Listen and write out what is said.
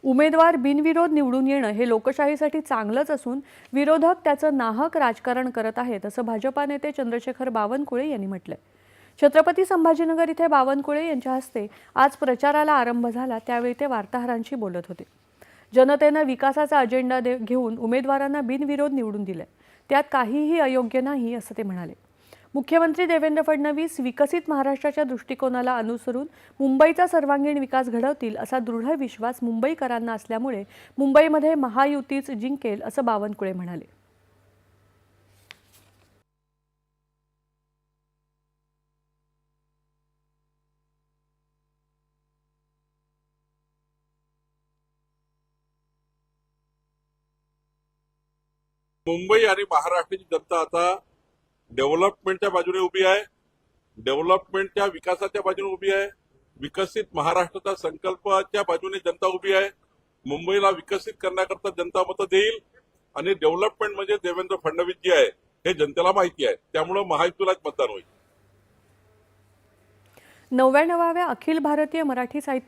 उमेदवार बिनविरोध निवडून येणं हे लोकशाहीसाठी चांगलंच असून विरोधक त्याचं नाहक राजकारण करत आहेत असं भाजपा नेते चंद्रशेखर बावनकुळे यांनी म्हटलंय। छत्रपती संभाजीनगर इथे बावनकुळे यांच्या हस्ते आज प्रचाराला आरंभ झाला, त्यावेळी ते वार्ताहरांशी बोलत होते। जनतेनं विकासाचा अजेंडा घेऊन उमेदवारांना बिनविरोध निवडून दिले, त्यात काहीही अयोग्य नाही असं ते म्हणाले। मुख्यमंत्री देवेंद्र फडणवीस विकसित महाराष्ट्राच्या दृष्टिकोनाला अनुसरून मुंबईचा सर्वांगीण विकास घडवतील असा दृढ विश्वास मुंबईकरांना असल्यामुळे मुंबईमध्ये महायुतीच जिंकेल असं बावनकुळे म्हणाले। मुंबई आणि महाराष्ट्राची जनता आता डेव्हलपमेंटच्या बाजूने उभी आहे, डेव्हलपमेंटच्या विकासाच्या बाजूने उभी आहे, विकसित महाराष्ट्राचा संकल्पाच्या बाजूने जनता उभी आहे। मुंबईला विकसित करण्याकरता जनता मतं देईल आणि डेव्हलपमेंट म्हणजे देवेंद्र फडणवीस जी आहे हे जनतेला माहिती आहे, त्यामुळे महायुतीलाच मतदान होईल। 99व्या अखिल भारतीय मराठी साहित्य